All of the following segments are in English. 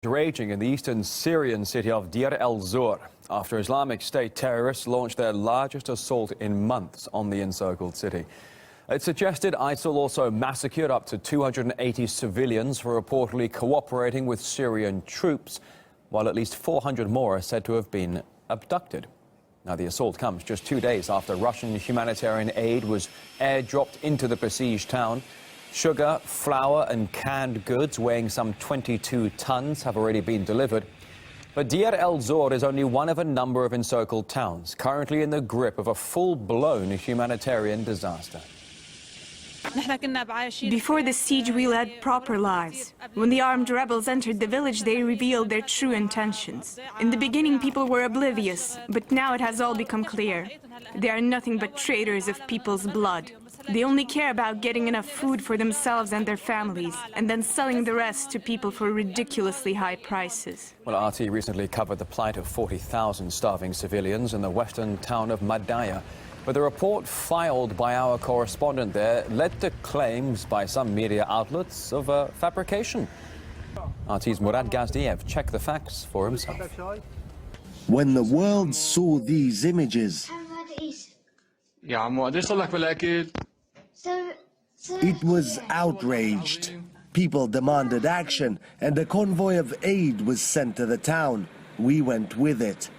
Raging in the eastern Syrian city of Deir el-Zor after Islamic State terrorists launched their largest assault in months on the encircled city. It suggested ISIL also massacred up to 280 civilians for reportedly cooperating with Syrian troops, while at least 400 more are said to have been abducted. Now, the assault comes just 2 days after Russian humanitarian aid was airdropped into the besieged town. Sugar, flour and canned goods weighing some 22 tons have already been delivered. But Deir el-Zor is only one of a number of encircled towns currently in the grip of a full-blown humanitarian disaster. Before the siege, we led proper lives. When the armed rebels entered the village, they revealed their true intentions. In the beginning, people were oblivious, but now it has all become clear. They are nothing but traders of people's blood. They only care about getting enough food for themselves and their families, and then selling the rest to people for ridiculously high prices. Well, RT recently covered the plight of 40,000 starving civilians in the western town of Madaya. But the report filed by our correspondent there led to claims by some media outlets of fabrication. RT's Murad Gazdiev checked the facts for himself. When the world saw these images, it was outraged. People demanded action, and a convoy of aid was sent to the town. We went with it.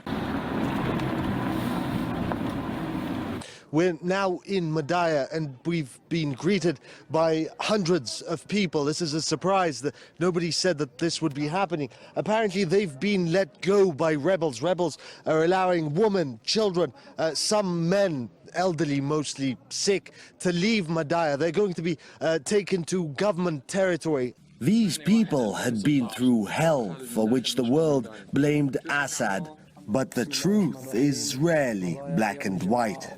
We're now in Madaya, and we've been greeted by hundreds of people. This is a surprise that nobody said that this would be happening. Apparently, they've been let go by rebels. Rebels are allowing women, children, some men, elderly, mostly sick, to leave Madaya. They're going to be taken to government territory. These people had been through hell for which the world blamed Assad. But the truth is rarely black and white.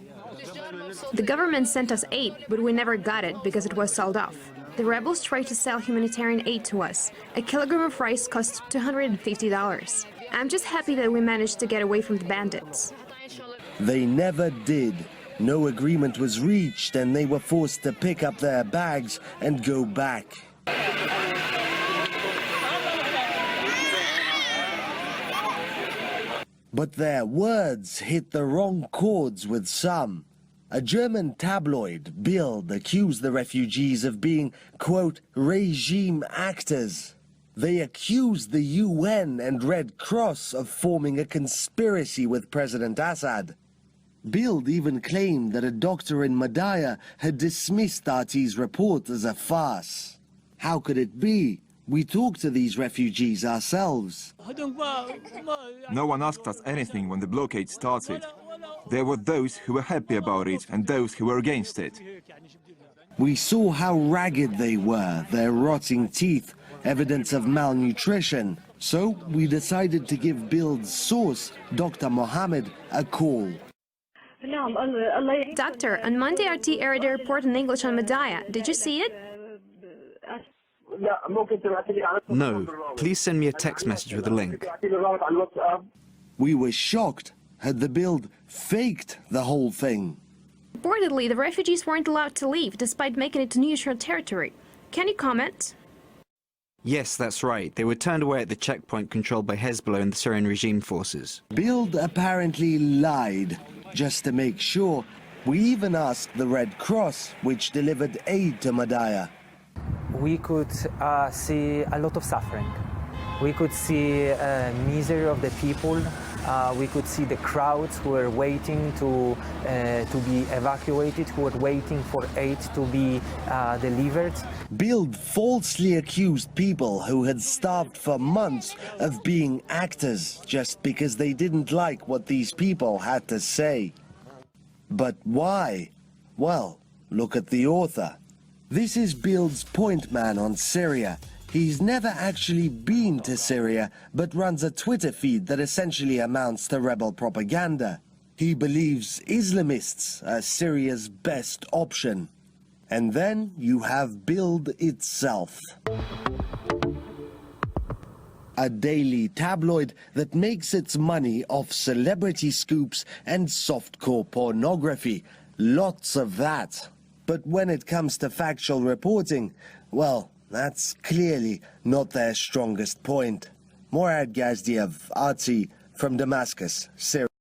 The government sent us aid, but we never got it because it was sold off. The rebels tried to sell humanitarian aid to us. A kilogram of rice cost $250. I'm just happy that we managed to get away from the bandits. They never did. No agreement was reached, and they were forced to pick up their bags and go back. But their words hit the wrong chords with some. A German tabloid, Bild, accused the refugees of being, quote, regime actors. They accused the UN and Red Cross of forming a conspiracy with President Assad. Bild even claimed that a doctor in Madaya had dismissed RT's report as a farce. How could it be? We talked to these refugees ourselves. No one asked us anything when the blockade started. There were those who were happy about it and those who were against it. We saw how ragged they were, their rotting teeth, evidence of malnutrition. So we decided to give Bild's source, Dr. Mohammed, a call. Doctor, on Monday RT aired a report in English on Madaya. Did you see it? No. Please send me a text message with a link. We were shocked. Had the Bild faked the whole thing? Reportedly, the refugees weren't allowed to leave, despite making it to neutral territory. Can you comment? Yes, that's right. They were turned away at the checkpoint controlled by Hezbollah and the Syrian regime forces. Bild apparently lied, just to make sure. We even asked the Red Cross, which delivered aid to Madaya. We could see a lot of suffering. We could see misery of the people. We could see the crowds who were waiting to be evacuated, who were waiting for aid to be delivered. Bild falsely accused people who had starved for months of being actors just because they didn't like what these people had to say. But why? Well, look at the author. This is Bild's point man on Syria. He's never actually been to Syria, but runs a Twitter feed that essentially amounts to rebel propaganda. He believes Islamists are Syria's best option. And then you have Bild itself. A daily tabloid that makes its money off celebrity scoops and softcore pornography. Lots of that. But when it comes to factual reporting, well, that's clearly not their strongest point. Murad Gazdiev, Artsy, from Damascus, Syria.